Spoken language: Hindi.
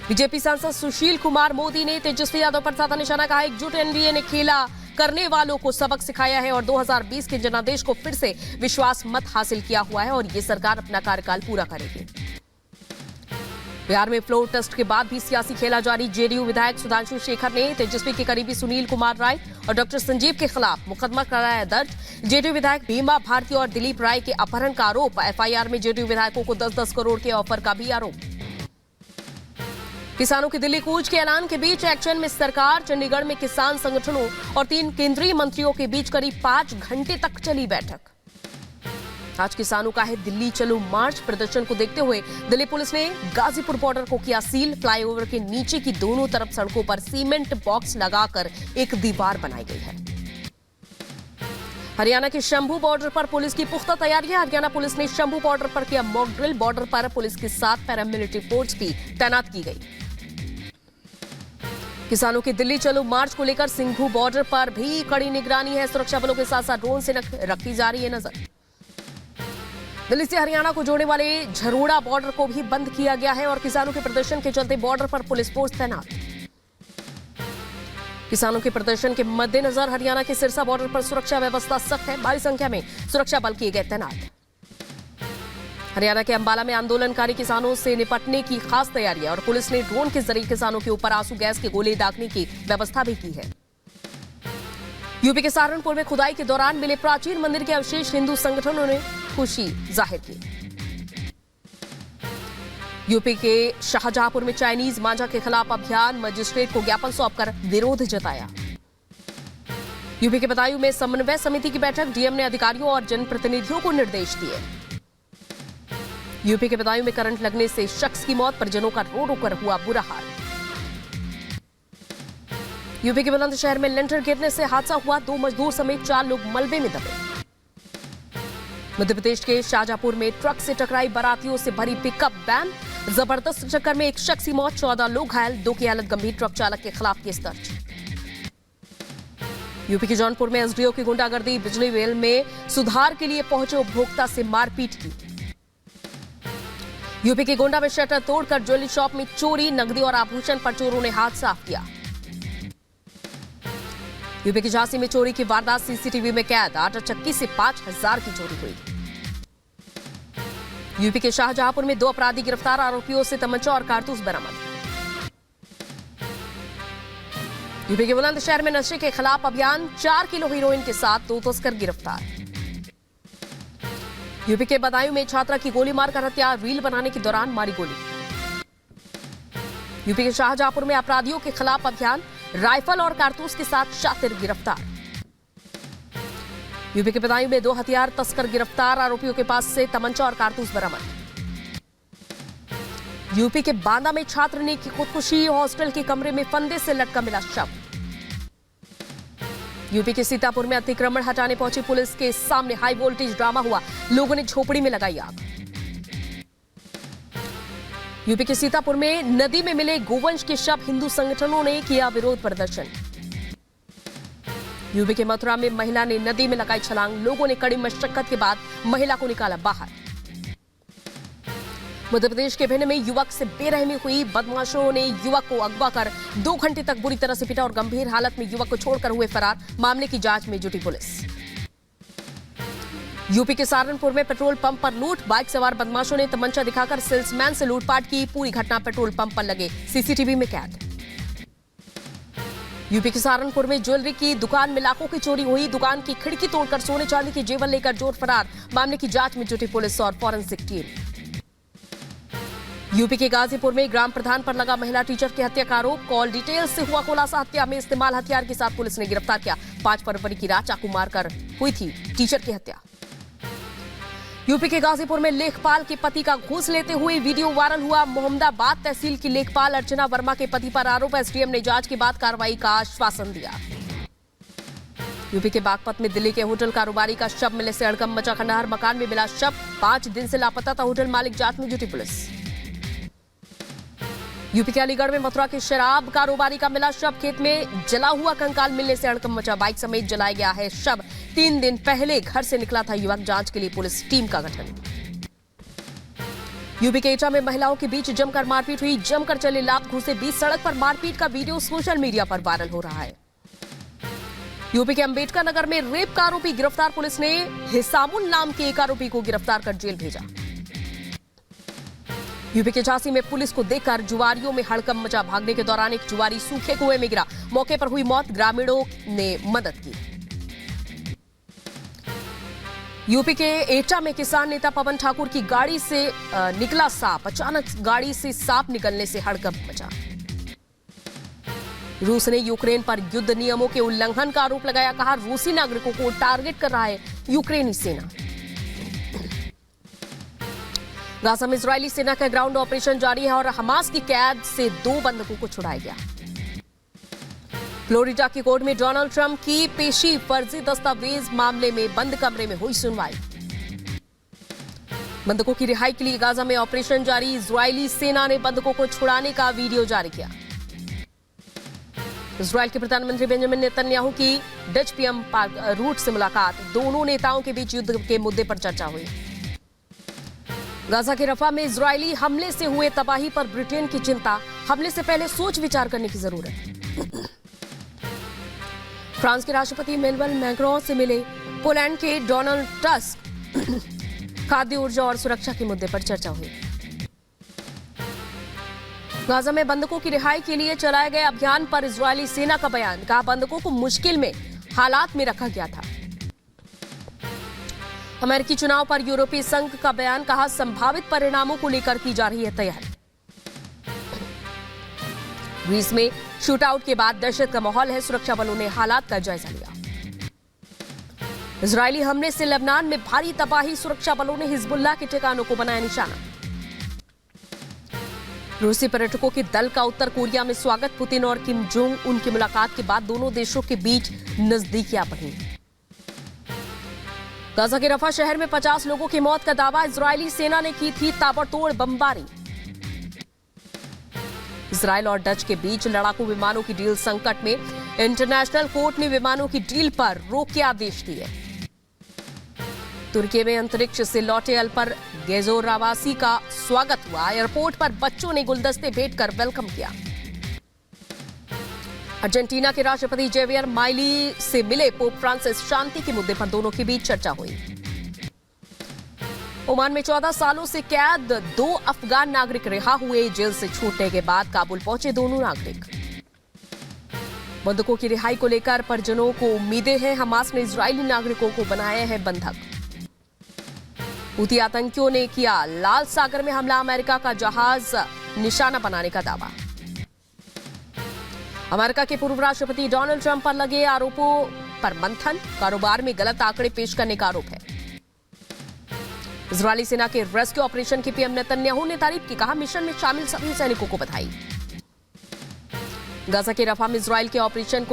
बीजेपी सांसद सुशील कुमार मोदी ने तेजस्वी यादव पर साधा निशाना कहा, एकजुट एनडीए ने खेला करने वालों को सबक सिखाया है और 2020 के जनादेश को फिर से विश्वास मत हासिल किया हुआ है और ये सरकार अपना कार्यकाल पूरा करेगी। बिहार में फ्लोर टेस्ट के बाद भी सियासी खेला जारी। जेडीयू विधायक सुधांशु शेखर ने तेजस्वी के करीबी सुनील कुमार राय और डॉक्टर संजीव के खिलाफ मुकदमा कराया दर्ज। जेडीयू विधायक भीमा भारती और दिलीप राय के अपहरण का आरोप। एफआईआर में जेडीयू विधायकों को 10-10 करोड़ के ऑफर का भी आरोप। किसानों की दिल्ली कूच के ऐलान के बीच एक्शन में सरकार। चंडीगढ़ में किसान संगठनों और 3 केंद्रीय मंत्रियों के बीच करीब 5 घंटे तक चली बैठक। आज किसानों का है दिल्ली चलो मार्च। प्रदर्शन को देखते हुए दिल्ली पुलिस ने गाजीपुर बॉर्डर को किया सील। फ्लाईओवर के नीचे की दोनों तरफ सड़कों पर सीमेंट बॉक्स लगाकर एक दीवार बनाई गई है। हरियाणा के शंभू बॉर्डर पर पुलिस की पुख्ता तैयारियां। हरियाणा पुलिस ने शंभू बॉर्डर पर किया मॉक ड्रिल। बॉर्डर पर पुलिस के साथ पैरामिलिट्री फोर्स भी तैनात की गई। किसानों की दिल्ली चलो मार्च को लेकर सिंघू बॉर्डर पर भी कड़ी निगरानी है। सुरक्षा बलों के साथ साथ ड्रोन से रखी जा रही है नजर। दिल्ली से हरियाणा को जोड़ने वाले झरोड़ा बॉर्डर को भी बंद किया गया है और किसानों के प्रदर्शन के चलते बॉर्डर पर पुलिस फोर्स तैनात। किसानों के प्रदर्शन के मद्देनजर हरियाणा के सिरसा बॉर्डर पर सुरक्षा व्यवस्था सख्त है। भारी संख्या में सुरक्षा बल किए गए तैनात। हरियाणा के अंबाला में आंदोलनकारी किसानों से निपटने की खास तैयारी है और पुलिस ने ड्रोन के जरिए किसानों के ऊपर आंसू गैस के गोले दागने की व्यवस्था भी की है। यूपी के सहारनपुर में खुदाई के दौरान मिले प्राचीन मंदिर के अवशेष। हिंदू संगठनों ने खुशी जाहिर की। यूपी के शाहजहांपुर में चाइनीज मांझा के खिलाफ अभियान। मजिस्ट्रेट को ज्ञापन सौंपकर विरोध जताया। यूपी के बदायूं में समन्वय समिति की बैठक। डीएम ने अधिकारियों और जनप्रतिनिधियों को निर्देश दिए। यूपी के बदायूं में करंट लगने से शख्स की मौत। परिजनों का रो रो कर हुआ बुरा हाल। यूपी के बुलंदशहर में लेंटर गिरने से हादसा हुआ। 2 मजदूर समेत 4 लोग मलबे में दबे। मध्य प्रदेश के शाहजहांपुर में ट्रक से टकराई बारातियों से भरी पिकअप वैन। जबरदस्त टक्कर में एक शख्स की मौत, 14 लोग घायल, 2 की हालत गंभीर। ट्रक चालक के खिलाफ केस दर्ज। यूपी के जौनपुर में एसडीओ की गुंडागर्दी। बिजली बिल में सुधार के लिए पहुंचे उपभोक्ता से मारपीट की। यूपी के गोंडा में शटर तोड़कर ज्वेलरी शॉप में चोरी। नकदी और आभूषण पर चोरों ने हाथ साफ किया। यूपी की झांसी में चोरी की वारदात सीसीटीवी में कैद। आटा चक्की से 5,000 की चोरी हुई। यूपी के शाहजहांपुर में 2 अपराधी गिरफ्तार। आरोपियों से तमंचा और कारतूस बरामद। यूपी के बुलंदशहर में नशे के खिलाफ अभियान। 4 किलो हीरोइन के साथ 2 तस्कर गिरफ्तार। यूपी के बदायूं में छात्रा की गोली मारकर हत्या। रील बनाने के दौरान मारी गोली। यूपी के शाहजहांपुर में अपराधियों के खिलाफ अभियान। राइफल और कारतूस के साथ शातिर गिरफ्तार। यूपी के बदायूं में 2 हथियार तस्कर गिरफ्तार। आरोपियों के पास से तमंचा और कारतूस बरामद। यूपी के बांदा में छात्र ने की खुदकुशी। हॉस्टल के कमरे में फंदे से लटका मिला शव। यूपी के सीतापुर में अतिक्रमण हटाने पहुंची पुलिस के सामने हाई वोल्टेज ड्रामा हुआ। लोगों ने झोपड़ी में लगाई आग। यूपी के सीतापुर में नदी में मिले गोवंश के शव। हिंदू संगठनों ने किया विरोध प्रदर्शन। यूपी के मथुरा में महिला ने नदी में लगाई छलांग। लोगों ने कड़ी मशक्कत के बाद महिला को निकाला बाहर। मध्य प्रदेश के भिंड में युवक से बेरहमी हुई। बदमाशों ने युवक को अगवा कर 2 घंटे तक बुरी तरह से पीटा और गंभीर हालत में युवक को छोड़कर हुए फरार। मामले की जांच में जुटी पुलिस। यूपी के सहारनपुर में पेट्रोल पंप पर लूट। बाइक सवार बदमाशों ने तमंचा दिखाकर सेल्समैन से लूटपाट की। पूरी घटना पेट्रोल पंप पर लगे सीसीटीवी में कैद। यूपी के सहारनपुर में ज्वेलरी की दुकान में लाखों की चोरी हुई। दुकान की खिड़की तोड़कर सोने चांदी के जेवर लेकर चोर फरार। मामले की जांच में जुटी पुलिस और फॉरेंसिक टीम। यूपी के गाजीपुर में ग्राम प्रधान पर लगा महिला टीचर की हत्या का आरोप। कॉल डिटेल से हुआ खुलासा। हत्या में इस्तेमाल हथियार के साथ पुलिस ने गिरफ्तार किया। 5 फरवरी की रात चाकू मारकर हुई थी टीचर की हत्या। यूपी के गाजीपुर में लेखपाल के पति का घूस लेते हुए वीडियो वायरल हुआ। मोहम्मदाबाद तहसील की लेखपाल अर्चना वर्मा के पति पर आरोप। एसडीएम ने जांच के बाद कार्रवाई का आश्वासन दिया। यूपी के बागपत में दिल्ली के होटल कारोबारी का शव मिलने से हड़कंप मचा। खंडहर मकान में मिला शव। 5 दिन से लापता था होटल मालिक। जांच में जुटी पुलिस। यूपी के अलीगढ़ में मथुरा के शराब कारोबारी का मिला शव। खेत में जला हुआ कंकाल मिलने से हड़कंप मचा। बाइक समेत जलाया गया है शव। 3 दिन पहले घर से निकला था युवक। जांच के लिए पुलिस टीम का गठन। यूपी के एटा में महिलाओं के बीच जमकर मारपीट हुई। जमकर चले लात घुसे बीच सड़क पर मारपीट का वीडियो सोशल मीडिया पर वायरल हो रहा है। यूपी के अंबेडकर नगर में रेप का आरोपी गिरफ्तार। पुलिस ने हिसामुल नाम के एक आरोपी को गिरफ्तार कर जेल भेजा। यूपी के झांसी में पुलिस को देखकर जुआरियों में हड़कंप मचा। भागने के दौरान एक जुआरी सूखे कुएं में गिरा। मौके पर हुई मौत। ग्रामीणों ने मदद की। यूपी के एटा में किसान नेता पवन ठाकुर की गाड़ी से निकला सांप। अचानक गाड़ी से सांप निकलने से हड़कंप मचा। रूस ने यूक्रेन पर युद्ध नियमों के उल्लंघन का आरोप लगाया। कहा, रूसी नागरिकों को टारगेट कर रहा है यूक्रेनी सेना। गाजा में इजरायली सेना का ग्राउंड ऑपरेशन जारी है और हमास की कैद से 2 बंधकों को छुड़ाया गया। फ्लोरिडा की कोर्ट में डोनाल्ड ट्रंप की पेशी। फर्जी दस्तावेज मामले में बंद कमरे में हुई सुनवाई। बंधकों की रिहाई के लिए गाजा में ऑपरेशन जारी। इजरायली सेना ने बंधकों को छुड़ाने का वीडियो जारी किया। इजरायल के प्रधानमंत्री बेंजामिन नेतन्याहू की डच पीएम रूट से मुलाकात। दोनों नेताओं के बीच युद्ध के मुद्दे पर चर्चा हुई। गाजा के रफा में इजरायली हमले से हुए तबाही पर ब्रिटेन की चिंता। हमले से पहले सोच विचार करने की जरूरत। फ्रांस के राष्ट्रपति इमैनुअल मैक्रों से मिले पोलैंड के डोनाल्ड टस्क। खाद्य, ऊर्जा और सुरक्षा के मुद्दे पर चर्चा हुई। गाजा में बंधकों की रिहाई के लिए चलाए गए अभियान पर इजरायली सेना का बयान। कहा, बंधकों को मुश्किल में हालात में रखा गया था। अमेरिकी चुनाव पर यूरोपीय संघ का बयान। कहा, संभावित परिणामों को लेकर की जा रही है तैयारी। ग्रीस में शूटआउट के बाद दहशत का माहौल है। सुरक्षा बलों ने हालात का जायजा लिया। इजरायली हमले से लेबनान में भारी तबाही। सुरक्षा बलों ने हिजबुल्लाह के ठिकानों को बनाया निशाना। रूसी पर्यटकों के दल का उत्तर कोरिया में स्वागत। पुतिन और किम जोंग उन की मुलाकात के बाद दोनों देशों के बीच नजदीकियां बढ़ी। गाजा के रफा शहर में 50 लोगों की मौत का दावा। इजरायली सेना ने की थी ताबड़तोड़ बमबारी। इजरायल और डच के बीच लड़ाकू विमानों की डील संकट में। इंटरनेशनल कोर्ट ने विमानों की डील पर रोक के आदेश दिए। तुर्की में अंतरिक्ष से लौटे अल्पर गेजोरावासी का स्वागत हुआ। एयरपोर्ट पर बच्चों ने गुलदस्ते भेंट कर वेलकम किया। अर्जेंटीना के राष्ट्रपति जेवियर माइली से मिले पोप फ्रांसिस। शांति के मुद्दे पर दोनों के बीच चर्चा हुई। ओमान में 14 सालों से कैद 2 अफगान नागरिक रिहा हुए। जेल से छूटने के बाद काबुल पहुंचे दोनों नागरिक। बंधकों की रिहाई को लेकर परिजनों को उम्मीदें हैं। हमास ने इजरायली नागरिकों को बनाया है बंधक। हूती आतंकियों ने किया लाल सागर में हमला। अमेरिका का जहाज निशाना बनाने का दावा। अमेरिका के पूर्व राष्ट्रपति डोनाल्ड ट्रंप पर लगे आरोपों पर मंथन। कारोबार में गलत आंकड़े पेश करने का आरोप है। इजरायली सेना के रेस्क्यू ऑपरेशन की पीएम नेतन्याहू ने तारीफ की। कहा, मिशन में शामिल सभी सैनिकों को बधाई। गाजा के रफा में इजरायल के ऑपरेशन को